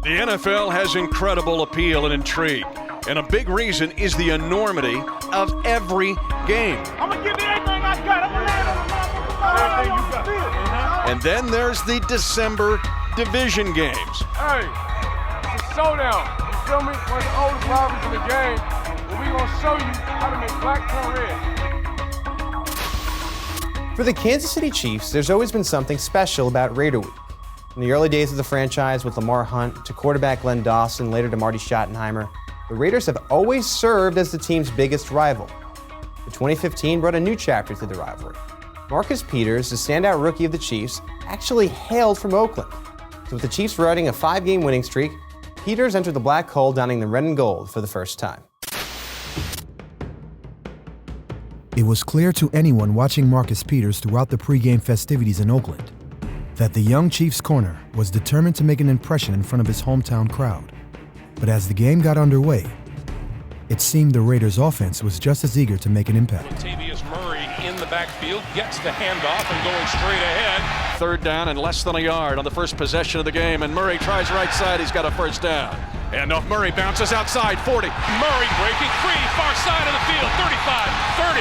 The NFL has incredible appeal and intrigue, and a big reason is the enormity of every game. I'm gonna give you everything I got. I'm gonna land on the field. And then there's the December division games. Hey, it's a showdown. You feel me? One of the oldest rivalries in the game. And we gonna show you how to make black turn red. For the Kansas City Chiefs, there's always been something special about Raider Week. From the early days of the franchise with Lamar Hunt to quarterback Glenn Dawson, later to Marty Schottenheimer, the Raiders have always served as the team's biggest rival. The 2015 brought a new chapter to the rivalry. Marcus Peters, the standout rookie of the Chiefs, actually hailed from Oakland. So with the Chiefs riding a 5-game winning streak, Peters entered the black hole donning the red and gold for the first time. It was clear to anyone watching Marcus Peters throughout the pregame festivities in Oakland that the young Chiefs corner was determined to make an impression in front of his hometown crowd. But as the game got underway, it seemed the Raiders' offense was just as eager to make an impact. Latavius Murray in the backfield gets the handoff and going straight ahead. Third down and less than a yard on the first possession of the game, and Murray tries right side. He's got a first down. And off Murray bounces outside, 40. Murray breaking free, far side of the field, 35, 30.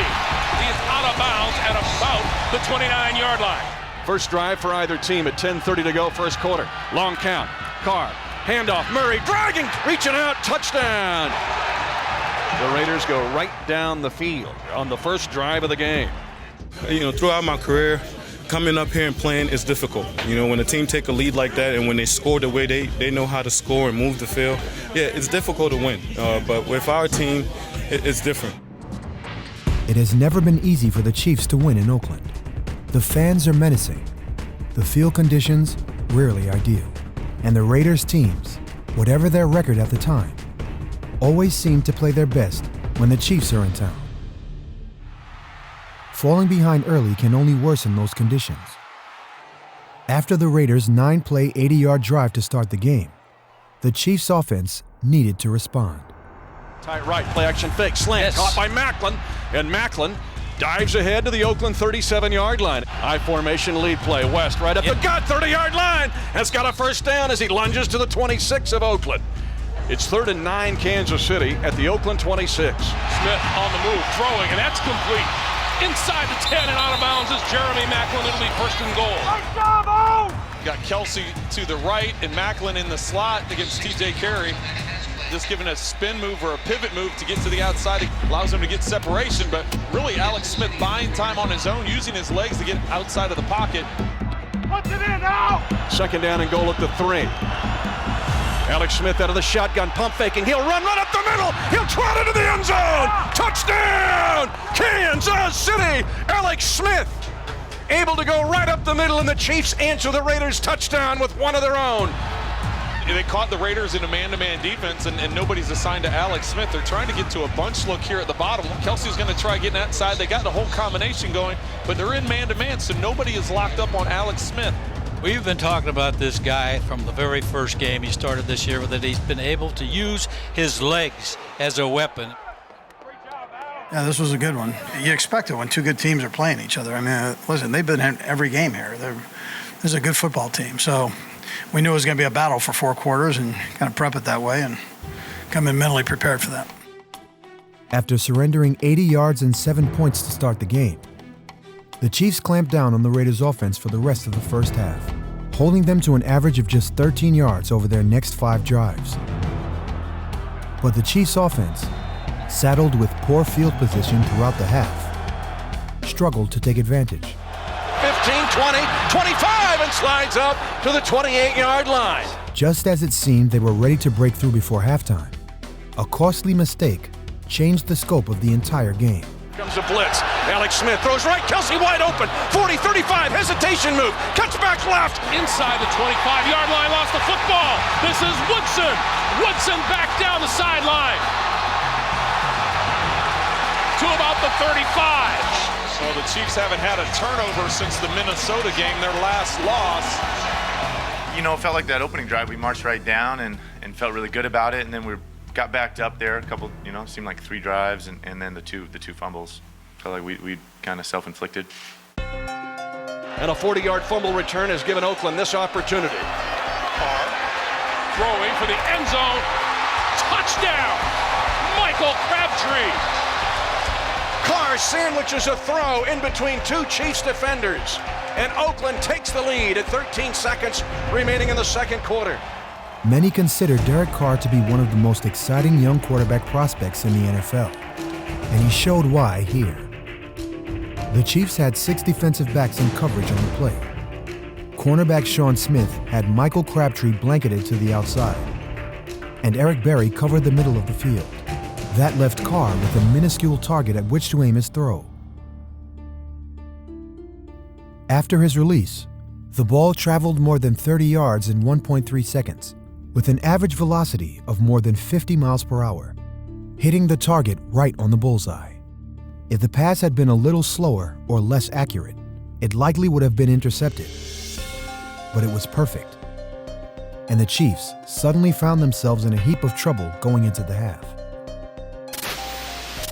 He is out of bounds at about the 29-yard line. First drive for either team at 10:30 to go, first quarter. Long count. Carr, handoff, Murray dragging, reaching out, touchdown. The Raiders go right down the field on the first drive of the game. You know, throughout my career, coming up here and playing is difficult. You know, when a team take a lead like that and when they score the way they know how to score and move the field, yeah, it's difficult to win. But with our team, it's different. It has never been easy for the Chiefs to win in Oakland. The fans are menacing, the field conditions rarely ideal, and the Raiders teams, whatever their record at the time, always seem to play their best when the Chiefs are in town. Falling behind early can only worsen those conditions. After the Raiders' 9-play, 80-yard drive to start the game, the Chiefs' offense needed to respond. Tight right, play action fake, slant, Yes. caught by Macklin, and Macklin dives ahead to the Oakland 37-yard line. High formation lead play, West right up the gut, 30-yard line. Has got a first down as he lunges to the 26 of Oakland. It's 3rd and 9 Kansas City at the Oakland 26. Smith on the move, throwing, and that's complete. Inside the 10 and out of bounds is Jeremy Macklin. It'll be first and goal. Nice job, O! Got Kelsey to the right and Macklin in the slot against TJ Carey. Just giving a spin move or a pivot move to get to the outside. It allows him to get separation, but really Alex Smith buying time on his own, using his legs to get outside of the pocket. Punch it in now! Second down and goal at the 3. Alex Smith out of the shotgun, pump faking. He'll run right up the middle. He'll trot into the end zone. Touchdown, Kansas City. Alex Smith able to go right up the middle, and the Chiefs answer the Raiders' touchdown with one of their own. They caught the Raiders in a man-to-man defense, and nobody's assigned to Alex Smith. They're trying to get to a bunch look here at the bottom. Kelsey's going to try getting outside. They got the whole combination going, but they're in man-to-man, so nobody is locked up on Alex Smith. We've been talking about this guy from the very first game he started this year, that he's been able to use his legs as a weapon. Yeah, this was a good one. You expect it when two good teams are playing each other. I mean, listen, they've been in every game here. This is a good football team. So we knew it was going to be a battle for 4 quarters and kind of prep it that way and come in mentally prepared for that. After surrendering 80 yards and 7 points to start the game, the Chiefs clamped down on the Raiders' offense for the rest of the first half, holding them to an average of just 13 yards over their next 5 drives. But the Chiefs' offense, saddled with poor field position throughout the half, struggled to take advantage. 15, 20, 25, and slides up to the 28-yard line. Just as it seemed they were ready to break through before halftime, a costly mistake changed the scope of the entire game. Comes a blitz. Alex Smith throws right. Kelsey wide open. 40, 35, hesitation move. Cuts back left. Inside the 25-yard line, lost the football. This is Woodson. Woodson back down the sideline to about the 35. So the Chiefs haven't had a turnover since the Minnesota game, their last loss. You know, it felt like that opening drive. We marched right down and felt really good about it, and then we got backed up there a couple, you know, seemed like 3 drives, and then the two fumbles. Felt like we kind of self-inflicted. And a 40-yard fumble return has given Oakland this opportunity. Carr throwing for the end zone. Touchdown, Michael Crabtree. Carr sandwiches a throw in between two Chiefs defenders, and Oakland takes the lead at 13 seconds remaining in the second quarter. Many consider Derek Carr to be one of the most exciting young quarterback prospects in the NFL, and he showed why here. The Chiefs had 6 defensive backs in coverage on the play. Cornerback Sean Smith had Michael Crabtree blanketed to the outside, and Eric Berry covered the middle of the field. That left Carr with a minuscule target at which to aim his throw. After his release, the ball traveled more than 30 yards in 1.3 seconds, with an average velocity of more than 50 miles per hour, hitting the target right on the bullseye. If the pass had been a little slower or less accurate, it likely would have been intercepted. But it was perfect, and the Chiefs suddenly found themselves in a heap of trouble going into the half.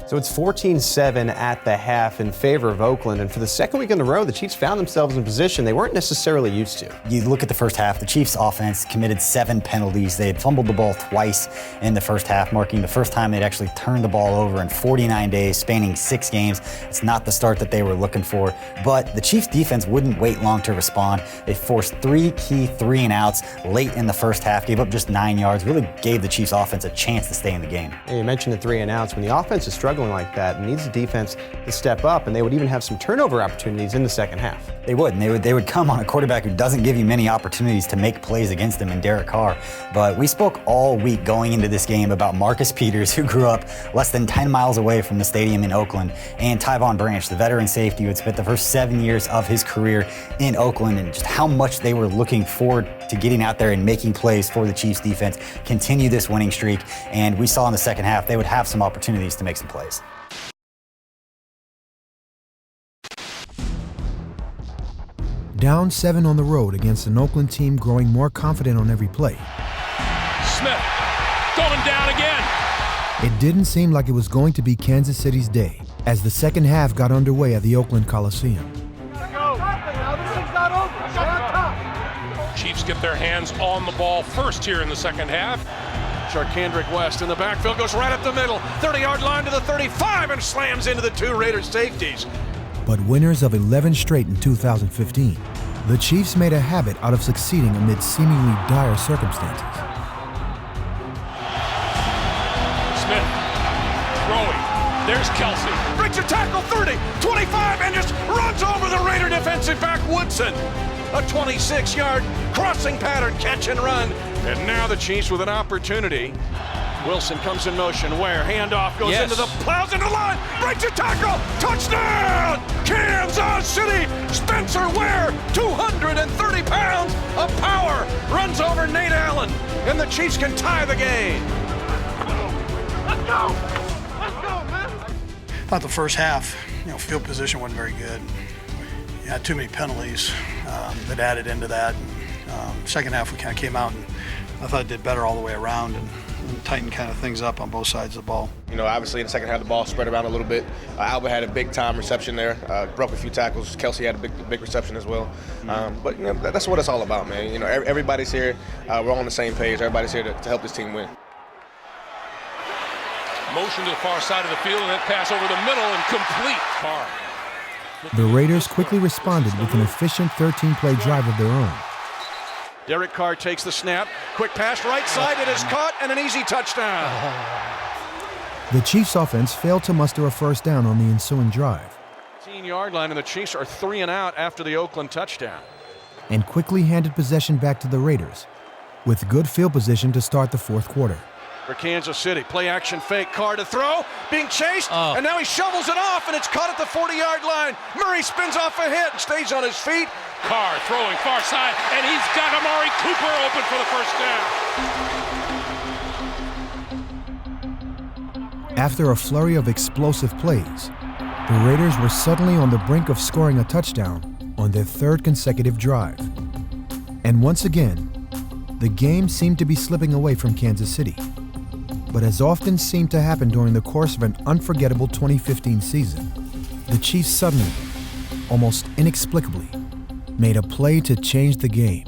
So it's 14-7 at the half in favor of Oakland, and for the second week in a row, the Chiefs found themselves in a position they weren't necessarily used to. You look at the first half, the Chiefs offense committed 7 penalties. They had fumbled the ball twice in the first half, marking the first time they'd actually turned the ball over in 49 days, spanning 6 games. It's not the start that they were looking for, but the Chiefs defense wouldn't wait long to respond. They forced 3 key 3-and-outs late in the first half, gave up just 9 yards, really gave the Chiefs offense a chance to stay in the game. And you mentioned the 3-and-outs. When the offense is struggling like that, it needs the defense to step up, and they would even have some turnover opportunities in the second half. They would, and they would come on a quarterback who doesn't give you many opportunities to make plays against him in Derek Carr. But we spoke all week going into this game about Marcus Peters, who grew up less than 10 miles away from the stadium in Oakland, and Tyvon Branch, the veteran safety who had spent the first 7 years of his career in Oakland, and just how much they were looking forward to getting out there and making plays for the Chiefs defense, continue this winning streak. And we saw in the second half they would have some opportunities to make some plays. Down 7 on the road against an Oakland team growing more confident on every play. Smith going down again. It didn't seem like it was going to be Kansas City's day as the second half got underway at the Oakland Coliseum. Chiefs get their hands on the ball first here in the second half. Charkandrick West in the backfield, goes right up the middle, 30-yard line to the 35, and slams into the 2 Raiders safeties. But winners of 11 straight in 2015, the Chiefs made a habit out of succeeding amid seemingly dire circumstances. Smith throwing. There's Kelsey. Breaks a tackle, 30, 25, and just runs over the Raider defensive back Woodson. A 26-yard crossing pattern, catch and run. And now the Chiefs with an opportunity. Wilson comes in motion. Ware, handoff, goes into the, plows into the line, breaks a tackle, touchdown! Kansas City! Spencer Ware, 230 pounds of power, runs over Nate Allen, and the Chiefs can tie the game. Let's go! Let's go, man! I thought the first half, field position wasn't very good. You had too many penalties that added into that. Second half, we kind of came out and I thought it did better all the way around and tighten kind of things up on both sides of the ball. Obviously in the second half the ball spread around a little bit. Alba had a big time reception there, broke a few tackles. Kelsey had a big reception as well. But that's what it's all about, man. Everybody's here. We're on the same page. Everybody's here to help this team win. Motion to the far side of the field and that pass over the middle and complete. Carr. The Raiders quickly responded with an efficient 13-play drive of their own. Derek Carr takes the snap, quick pass right side, it is caught, and an easy touchdown. The Chiefs' offense failed to muster a first down on the ensuing drive. 15-yard line, and the Chiefs are 3 and out after the Oakland touchdown. And quickly handed possession back to the Raiders, with good field position to start the fourth quarter. For Kansas City, play action fake, Carr to throw, being chased, and now he shovels it off, and it's caught at the 40-yard line. Murray spins off a hit and stays on his feet. Carr throwing far side, and he's got Amari Cooper open for the first down. After a flurry of explosive plays, the Raiders were suddenly on the brink of scoring a touchdown on their 3rd consecutive drive. And once again, the game seemed to be slipping away from Kansas City. But as often seemed to happen during the course of an unforgettable 2015 season, the Chiefs suddenly, almost inexplicably, made a play to change the game.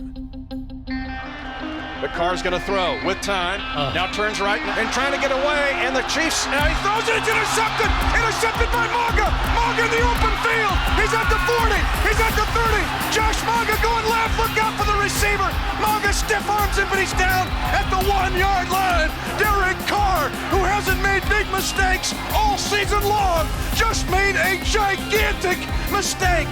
The Carr's going to throw with time. Now turns right and trying to get away. And the Chiefs, now he throws it. It's intercepted. Intercepted by Maga. Maga in the open field. He's at the 40. He's at the 30. Josh Maga going left. Look out for the receiver. Maga stiff arms him, but he's down at the 1-yard line. Derek Carr, who hasn't made big mistakes all season long, just made a gigantic mistake.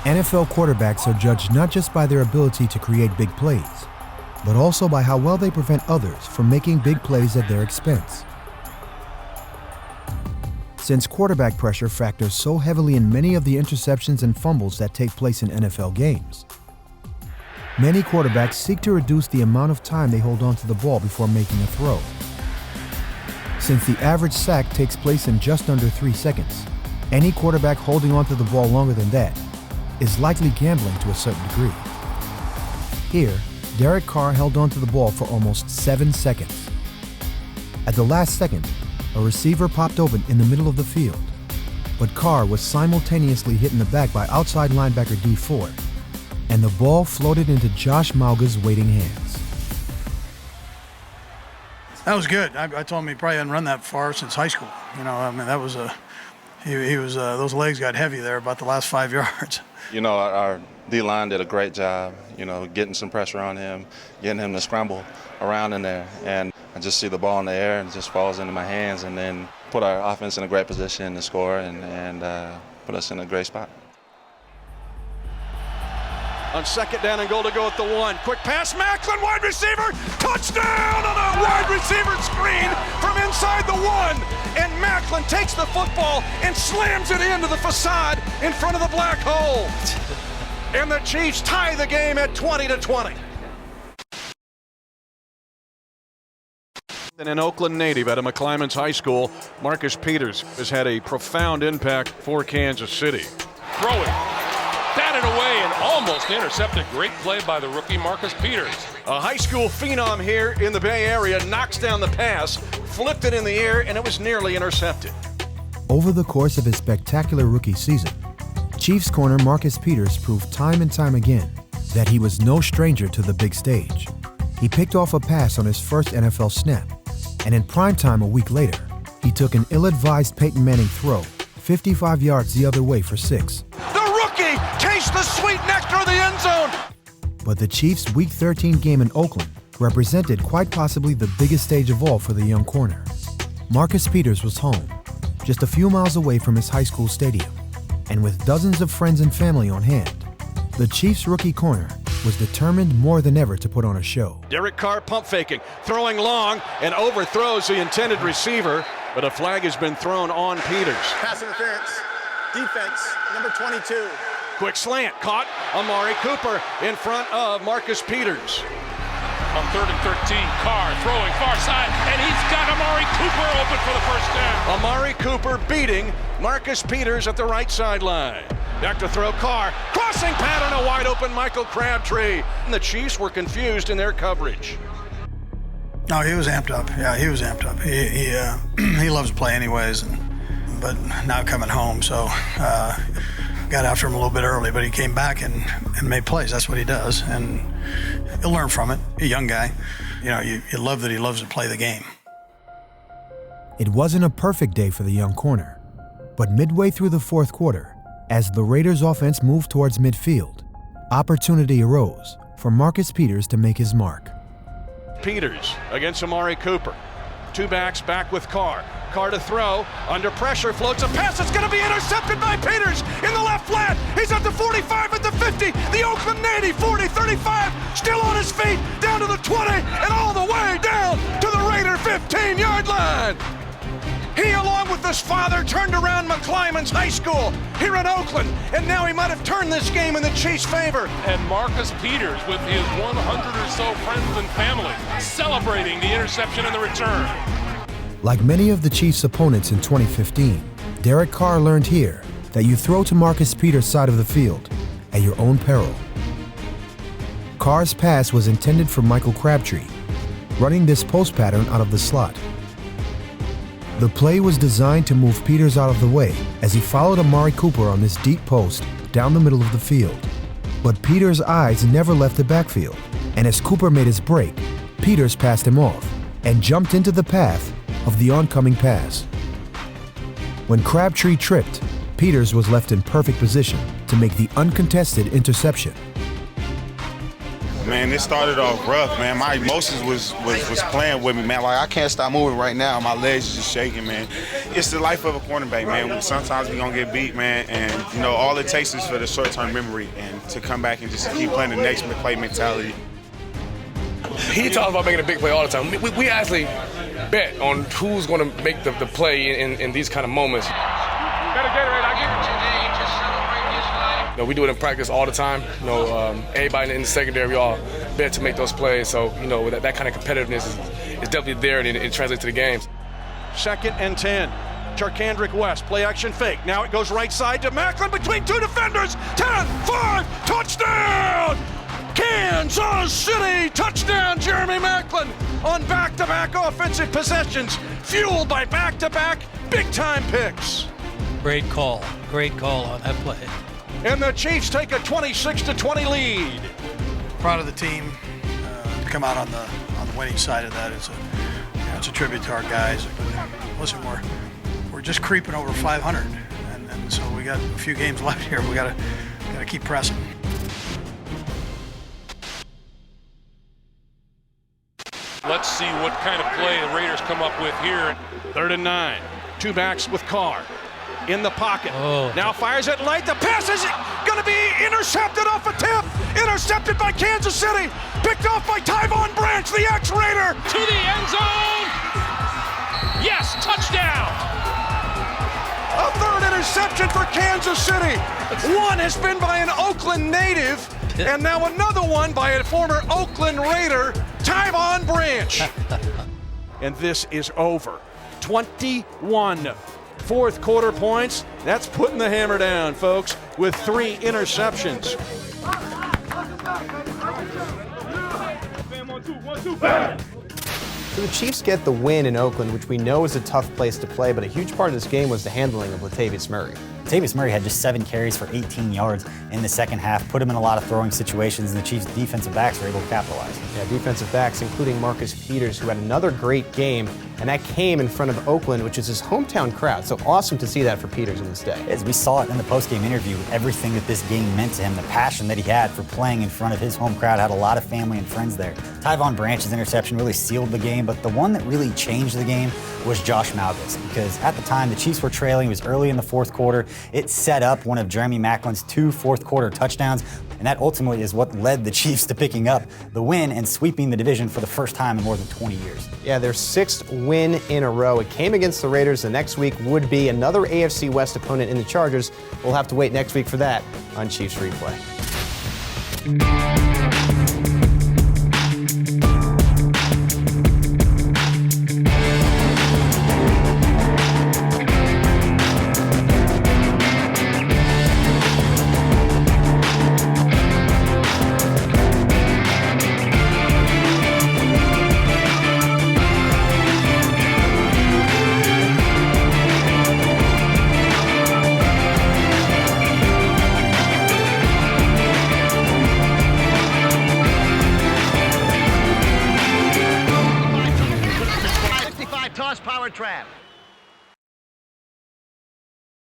NFL quarterbacks are judged not just by their ability to create big plays, but also by how well they prevent others from making big plays at their expense. Since quarterback pressure factors so heavily in many of the interceptions and fumbles that take place in NFL games, many quarterbacks seek to reduce the amount of time they hold onto the ball before making a throw. Since the average sack takes place in just under 3 seconds, any quarterback holding onto the ball longer than that is likely gambling to a certain degree. Here, Derek Carr held onto the ball for almost 7 seconds. At the last second, a receiver popped open in the middle of the field, but Carr was simultaneously hit in the back by outside linebacker D Ford, and the ball floated into Josh Mauga's waiting hands. That was good. I told him he probably hadn't run that far since high school. You know, I mean, that was those legs got heavy there about the last 5 yards. You know, our D-line did a great job, you know, getting some pressure on him, getting him to scramble around in there. And I just see the ball in the air and it just falls into my hands, and then put our offense in a great position to score and put us in a great spot. On second down and goal to go at the 1. Quick pass, Macklin, wide receiver, touchdown on a wide receiver screen from inside the 1. And Macklin takes the football and slams it into the facade in front of the black hole. And the Chiefs tie the game at 20-20. And an Oakland native out of McClymonds High School, Marcus Peters has had a profound impact for Kansas City. Throwing. Batted away and almost intercepted. Great play by the rookie Marcus Peters. A high school phenom here in the Bay Area knocks down the pass, flipped it in the air, and it was nearly intercepted. Over the course of his spectacular rookie season, Chiefs corner Marcus Peters proved time and time again that he was no stranger to the big stage. He picked off a pass on his first NFL snap, and in primetime a week later, he took an ill-advised Peyton Manning throw 55 yards the other way for 6. Taste the sweet nectar of the end zone. But the Chiefs' Week 13 game in Oakland represented quite possibly the biggest stage of all for the young corner. Marcus Peters was home, just a few miles away from his high school stadium, and with dozens of friends and family on hand, the Chiefs' rookie corner was determined more than ever to put on a show. Derek Carr pump faking, throwing long, and overthrows the intended receiver, but a flag has been thrown on Peters. Pass interference. Defense, number 22. Quick slant, caught Amari Cooper in front of Marcus Peters. On 3rd and 13, Carr throwing far side, and he's got Amari Cooper open for the first down. Amari Cooper beating Marcus Peters at the right sideline. Back to throw, Carr, crossing pattern, a wide open Michael Crabtree. And the Chiefs were confused in their coverage. No, he was amped up. Yeah, he was amped up. He loves to play anyways, but now coming home, so got after him a little bit early, but he came back and made plays. That's what he does, and he'll learn from it. A young guy, you know, you love that he loves to play the game. It wasn't a perfect day for the young corner, but midway through the fourth quarter, as the Raiders' offense moved towards midfield, opportunity arose for Marcus Peters to make his mark. Peters against Amari Cooper. Two backs back with Carr. Carr to throw, under pressure, floats a pass. It's going to be intercepted by Peters in the left flat. He's at the 45, at the 50, the Oakland native, 40, 35, still on his feet, down to the 20, and all the way down to the Raider 15-yard line. He, along with his father, turned around McClymonds High School here in Oakland, and now he might have turned this game in the Chiefs' favor. And Marcus Peters, with his 100 or so friends and family, celebrating the interception and the return. Like many of the Chiefs' opponents in 2015, Derek Carr learned here that you throw to Marcus Peters' side of the field at your own peril. Carr's pass was intended for Michael Crabtree, running this post pattern out of the slot. The play was designed to move Peters out of the way as he followed Amari Cooper on this deep post down the middle of the field. But Peters' eyes never left the backfield, and as Cooper made his break, Peters passed him off and jumped into the path of the oncoming pass. When Crabtree tripped, Peters was left in perfect position to make the uncontested interception. Man, it started off rough, man. My emotions was playing with me, man. Like, I can't stop moving right now. My legs are just shaking, man. It's the life of a cornerback, man. Sometimes we're going to get beat, man. And, you know, all it takes is for the short-term memory and to come back and just keep playing the next play mentality. He talks about making a big play all the time. We actually bet on who's going to make the play in these kind of moments. Better Gatorade, I give it. You know, we do it in practice all the time. You know, everybody in the secondary, we all bet to make those plays. So, you know, that kind of competitiveness is definitely there, and it translates to the games. 2nd and 10. Charkandrick West, play action fake. Now it goes right side to Macklin between 2 defenders. 10-5, touchdown! Kansas City, touchdown, Jeremy Macklin on back-to-back offensive possessions, fueled by back-to-back big-time picks. Great call on that play. And the Chiefs take a 26-20 lead. Proud of the team to come out on the winning side of that. It's a tribute to our guys. Listen, we're just creeping over 500, and so we got a few games left here. We got to keep pressing. Let's see what kind of play the Raiders come up with here. 3rd and 9. 2 backs with Carr. In the pocket. Oh. Now fires it late. The pass is going to be intercepted off a tip. Intercepted by Kansas City. Picked off by Tyvon Branch, the ex-Raider. To the end zone. Yes, touchdown. A 3rd interception for Kansas City. One has been by an Oakland native, and now another one by a former Oakland Raider, Tyvon Branch. And this is over. 21 fourth quarter points. That's putting the hammer down, folks, with 3 interceptions. So the Chiefs get the win in Oakland, which we know is a tough place to play, but a huge part of this game was the handling of Latavius Murray. Latavius Murray had just 7 carries for 18 yards in the second half, put him in a lot of throwing situations, and the Chiefs' defensive backs were able to capitalize. Yeah, defensive backs, including Marcus Peters, who had another great game, and that came in front of Oakland, which is his hometown crowd. So awesome to see that for Peters in this day. As we saw it in the post-game interview, everything that this game meant to him, the passion that he had for playing in front of his home crowd, had a lot of family and friends there. Tyvon Branch's interception really sealed the game, but the one that really changed the game was Josh Malthus, because at the time the Chiefs were trailing. It was early in the fourth quarter. It set up one of Jeremy Macklin's 2 fourth-quarter touchdowns, and that ultimately is what led the Chiefs to picking up the win and sweeping the division for the first time in more than 20 years. Yeah, their 6th win in a row. It came against the Raiders. The next week would be another AFC West opponent in the Chargers. We'll have to wait next week for that on Chiefs Replay.